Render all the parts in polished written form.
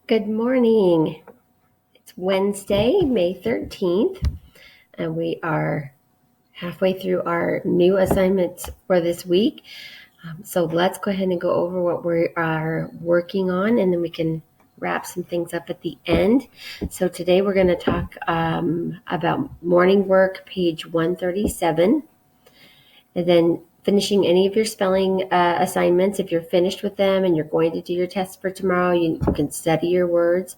Good morning. It's Wednesday, May 13th, and we are halfway through our new assignments for this week. So let's go ahead and go over what we are working on, and then we can wrap some things up at the end. So today we're going to talk about morning work, page 137, and then finishing any of your spelling assignments. If you're finished with them and you're going to do your test for tomorrow, you can study your words,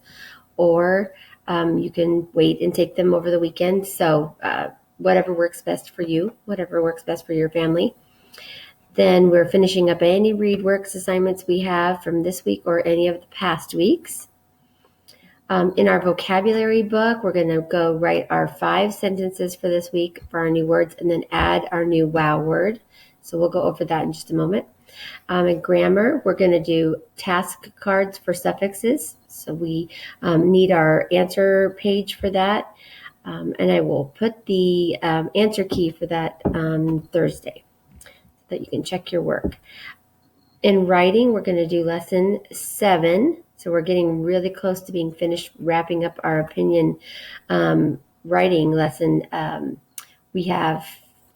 or you can wait and take them over the weekend. So whatever works best for you, whatever works best for your family. Then we're finishing up any ReadWorks assignments we have from this week or any of the past weeks. In our vocabulary book, we're going to go write our 5 sentences for this week for our new words and then add our new wow word. So we'll go over that in just a moment. In grammar, we're going to do task cards for suffixes. So we need our answer page for that. And I will put the answer key for that on Thursday so that you can check your work. In writing, we're going to do lesson 7. So we're getting really close to being finished wrapping up our opinion writing lesson. We have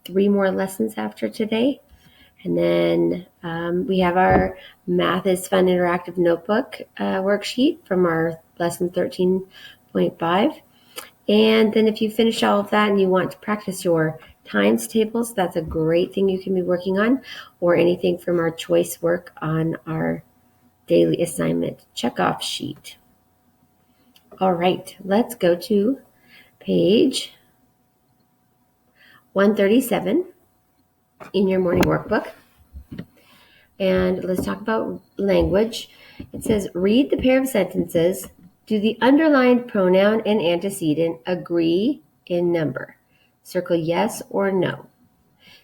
3 more lessons after today. And then we have our Math is Fun Interactive Notebook worksheet from our lesson 13.5. And then if you finish all of that and you want to practice your times tables, that's a great thing you can be working on, or anything from our choice work on our daily assignment checkoff sheet. All right, let's go to page 137 in your morning workbook. And let's talk about language. It says, read the pair of sentences. Do the underlined pronoun and antecedent agree in number? Circle yes or no.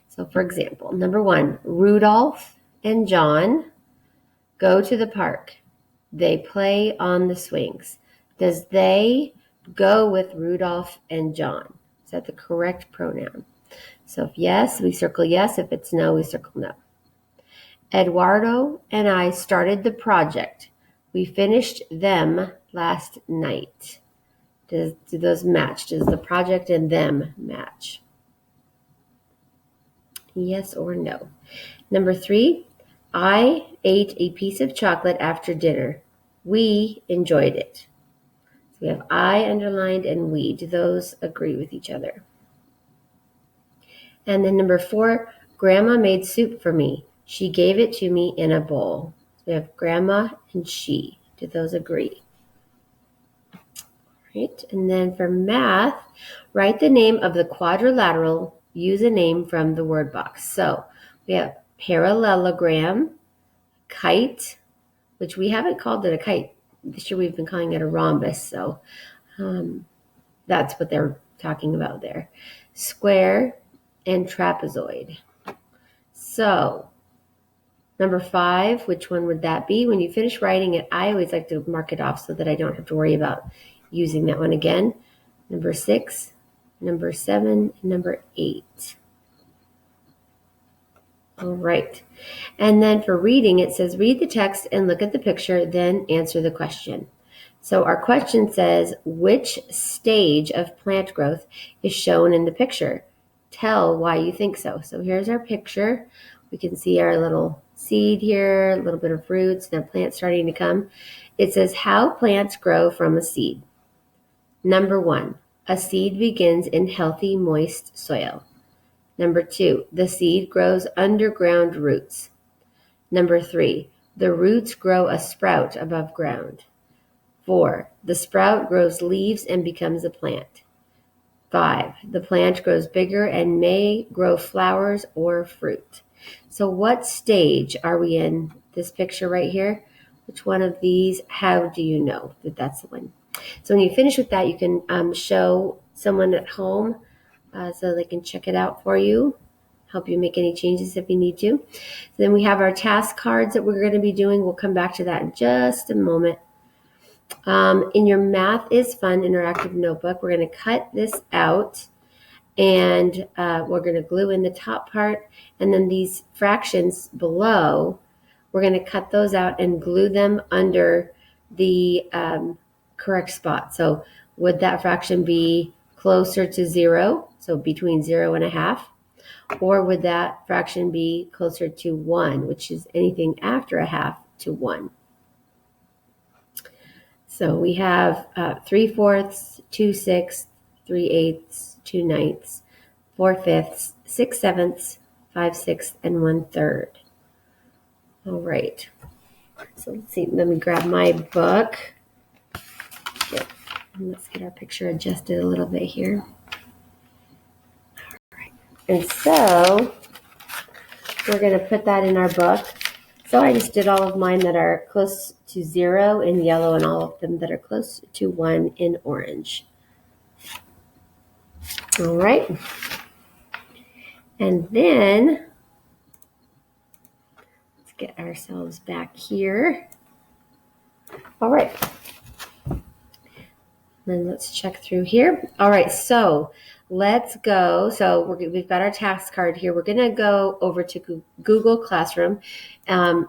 So for example, number 1, Rudolph and John go to the park. They play on the swings. Does they go with Rudolph and John? Is that the correct pronoun? So if yes, we circle yes. If it's no, we circle no. Eduardo and I started the project. We finished them last night. Do those match? Does the project and them match? Yes or no? Number 3, I ate a piece of chocolate after dinner. We enjoyed it. So we have I underlined and we. Do those agree with each other? And then number 4, Grandma made soup for me. She gave it to me in a bowl. So we have grandma and she. Do those agree? Right. And then for math, write the name of the quadrilateral. Use a name from the word box. So we have parallelogram, kite, which we haven't called it a kite. This year we've been calling it a rhombus. So that's what they're talking about there. Square and trapezoid. So number 5, which one would that be? When you finish writing it, I always like to mark it off so that I don't have to worry about using that one again. Number 6, number 7, and number 8. All right. And then for reading, it says, read the text and look at the picture, then answer the question. So our question says, which stage of plant growth is shown in the picture? Tell why you think so. So here's our picture. We can see our little seed here, a little bit of roots, and a plant starting to come. It says how plants grow from a seed. Number 1, a seed begins in healthy, moist soil. Number 2, the seed grows underground roots. Number 3, the roots grow a sprout above ground. 4, the sprout grows leaves and becomes a plant. 5, the plant grows bigger and may grow flowers or fruit. So what stage are we in this picture right here? Which one of these? How do you know that that's the one? So when you finish with that, you can show someone at home so they can check it out for you, help you make any changes if you need to. So then we have our task cards that we're going to be doing. We'll come back to that in just a moment. In your Math is Fun Interactive Notebook, we're going to cut this out, and we're going to glue in the top part, and then these fractions below, we're going to cut those out and glue them under the correct spot. So would that fraction be closer to 0, so between 0 and a half? Or would that fraction be closer to 1, which is anything after a half to 1? So we have 3/4, 2/6, 3/8, 2/9, 4/5, 6/7, 5/6, and 1/3. All right. So let's see. Let me grab my book. Let's get our picture adjusted a little bit here. All right. And so we're going to put that in our book. So I just did all of mine that are close to 0 in yellow and all of them that are close to 1 in orange. All right. And then let's get ourselves back here. All right. Then let's check through here. All right, so let's go. So we've got our task card here. We're going to go over to Google Classroom.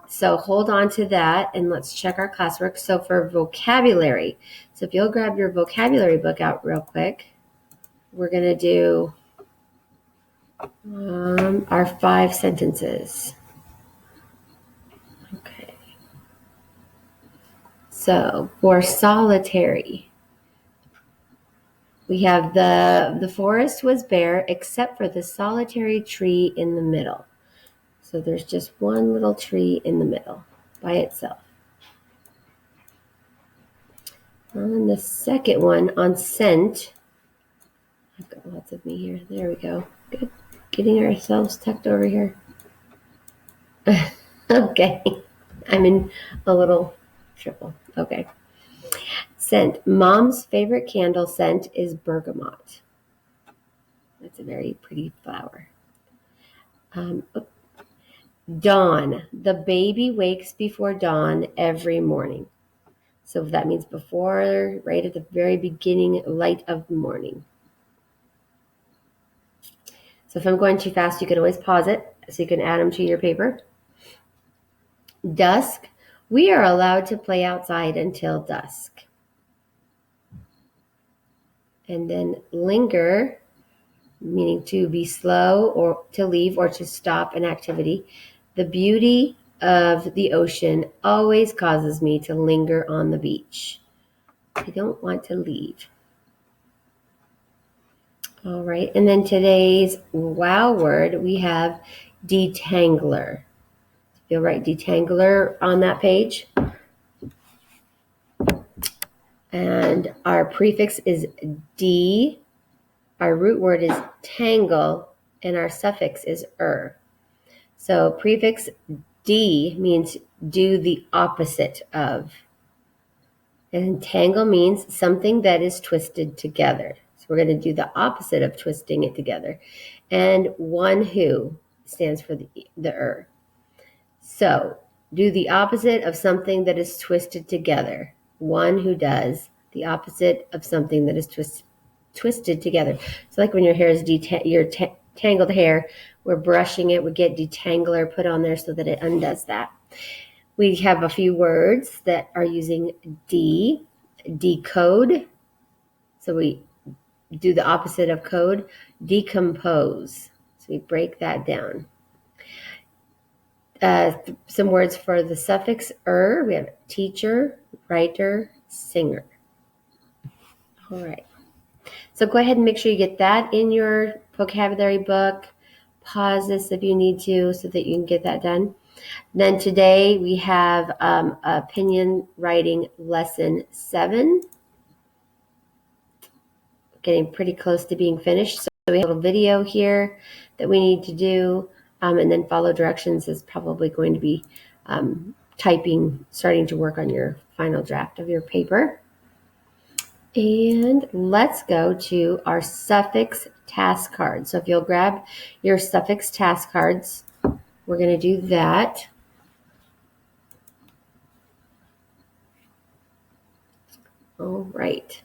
So hold on to that and let's check our classwork. So for vocabulary, so if you'll grab your vocabulary book out real quick, we're going to do our 5 sentences. Okay. So for solitary, we have the forest was bare except for the solitary tree in the middle. So there's just one little tree in the middle by itself. On the second one, on scent, I've got lots of me here. There we go. Good. Getting ourselves tucked over here. Okay. I'm in a little triple. Okay. Scent. Mom's favorite candle scent is bergamot. That's a very pretty flower. Dawn. The baby wakes before dawn every morning. So that means before, right at the very beginning light of the morning. So if I'm going too fast, you can always pause it so you can add them to your paper. Dusk. We are allowed to play outside until dusk. And then linger, meaning to be slow or to leave or to stop an activity. The beauty of the ocean always causes me to linger on the beach. I don't want to leave. All right, and then today's wow word, we have detangler. You'll write detangler on that page. And our prefix is D. Our root word is tangle, and our suffix is er. So prefix D means do the opposite of. And tangle means something that is twisted together. So we're going to do the opposite of twisting it together. And one who stands for the er. So do the opposite of something that is twisted together. One who does the opposite of something that is twisted together. So like when your hair is your tangled hair, we're brushing it, we get detangler put on there so that it undoes that. We have a few words that are using D. Decode. So we do the opposite of code. Decompose. So we break that down. Some words for the suffix er. We have teacher, writer, singer. All right. So go ahead and make sure you get that in your vocabulary book. Pause this if you need to so that you can get that done. Then today we have opinion writing lesson 7. Getting pretty close to being finished. So we have a little video here that we need to do. And then follow directions is probably going to be typing, starting to work on your final draft of your paper. And let's go to our suffix task card. So if you'll grab your suffix task cards, we're going to do that. All right.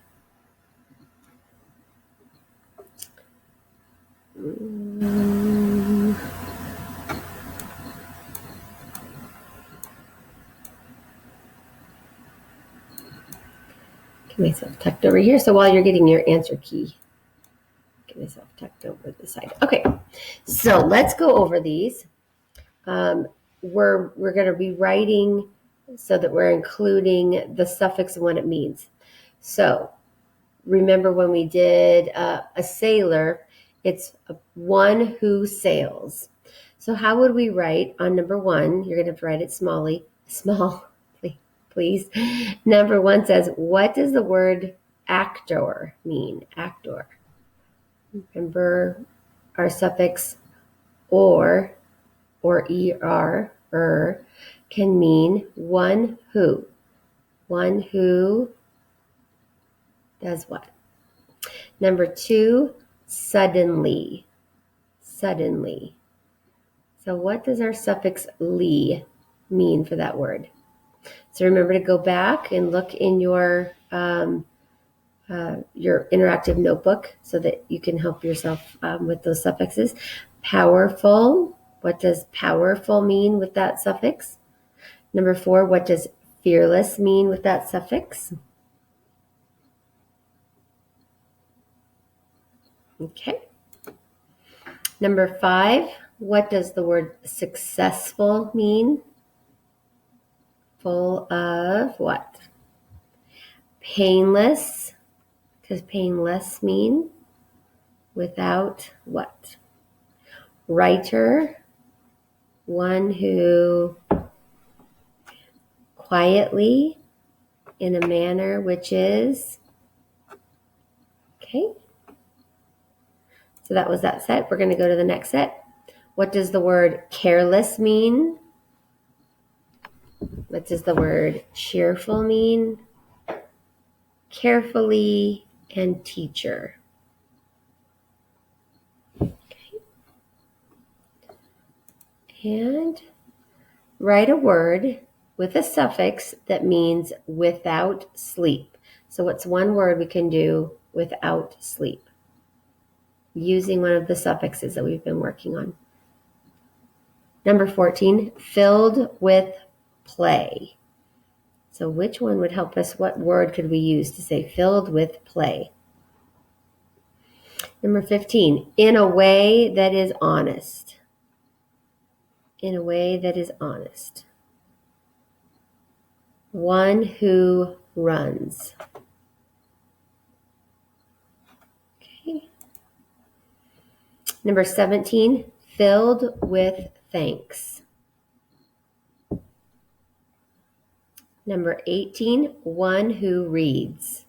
Get myself tucked over here. So while you're getting your answer key, get myself tucked over the side. Okay, so let's go over these. We're going to be writing so that we're including the suffix and what it means. So remember when we did a sailor, it's one who sails. So how would we write on number one? You're going to have to write it small, please. Number one says, what does the word actor mean? Actor. Remember our suffix or er, can mean one who. One who does what? Number two, suddenly. Suddenly. So what does our suffix ly mean for that word? So remember to go back and look in your interactive notebook so that you can help yourself with those suffixes. Powerful. What does powerful mean with that suffix? Number four, what does fearless mean with that suffix? Okay. Number five, what does the word successful mean? Full of what? Painless. What does painless mean? Without what? Writer. One who quietly, in a manner which is, okay. So that was that set. We're going to go to the next set. What does the word careless mean? What does the word cheerful mean? Carefully and teacher. Okay. And write a word with a suffix that means without sleep. So what's one word we can do without sleep? Using one of the suffixes that we've been working on. Number 14, filled with play. So which one would help us? What word could we use to say filled with play? Number 15, in a way that is honest. In a way that is honest. One who runs. Okay. Number 17, filled with thanks. Number 18, one who reads.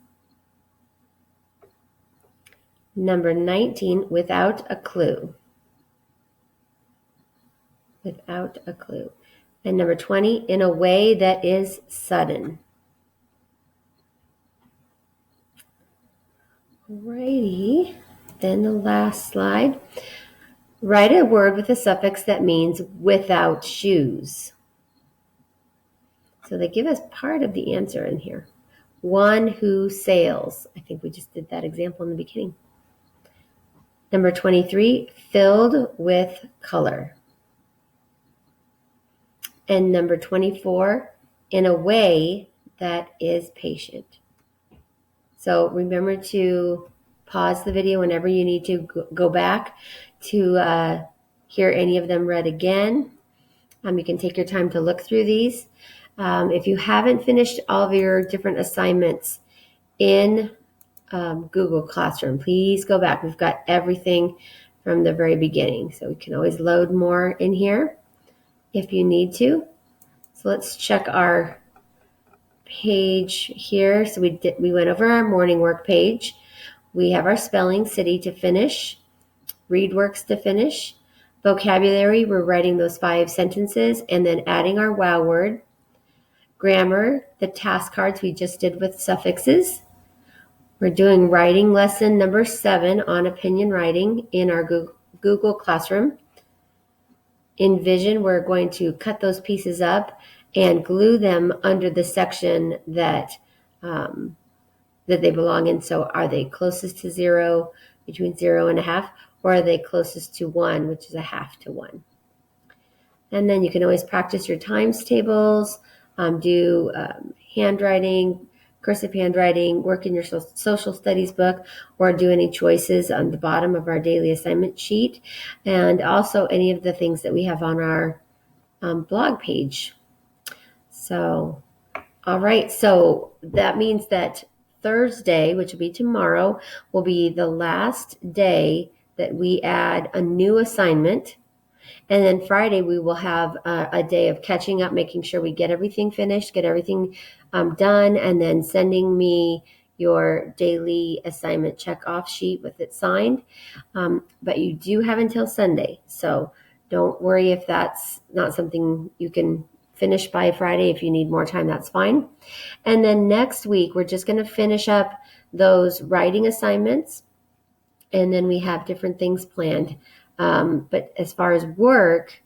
Number 19, without a clue. Without a clue. And number 20, in a way that is sudden. Alrighty, then the last slide. Write a word with a suffix that means without shoes. So they give us part of the answer in here. One who sails. I think we just did that example in the beginning. Number 23, filled with color. And number 24, in a way that is patient. So remember to pause the video whenever you need to go back to hear any of them read again. You can take your time to look through these. If you haven't finished all of your different assignments in Google Classroom, please go back. We've got everything from the very beginning. So we can always load more in here if you need to. So let's check our page here. So we went over our morning work page. We have our spelling, city to finish, read works to finish, vocabulary, we're writing those 5 sentences and then adding our wow word, grammar, the task cards we just did with suffixes. We're doing writing lesson number 7 on opinion writing in our Google Classroom. In Vision, we're going to cut those pieces up and glue them under the section that they belong in. So are they closest to 0, between 0 and a half, or are they closest to 1, which is a half to 1? And then you can always practice your times tables, do handwriting, cursive handwriting, work in your social studies book, or do any choices on the bottom of our daily assignment sheet, and also any of the things that we have on our blog page. So, all right. So that means that Thursday, which will be tomorrow, will be the last day that we add a new assignment. And then Friday, we will have a day of catching up, making sure we get everything finished, get everything done, and then sending me your daily assignment check-off sheet with it signed. But you do have until Sunday. So don't worry if that's not something you can finish by Friday. If you need more time, that's fine. And then next week, we're just going to finish up those writing assignments. And then we have different things planned. But as far as work,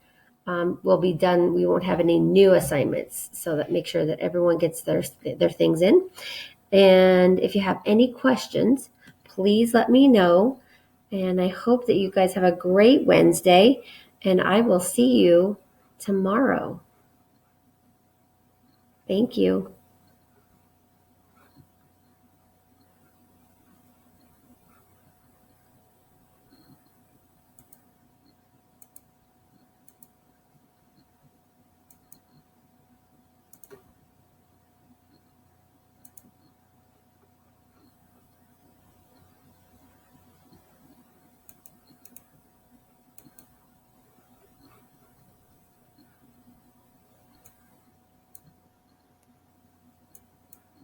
will be done. We won't have any new assignments. So that make sure that everyone gets their things in. And if you have any questions, please let me know. And I hope that you guys have a great Wednesday. And I will see you tomorrow. Thank you.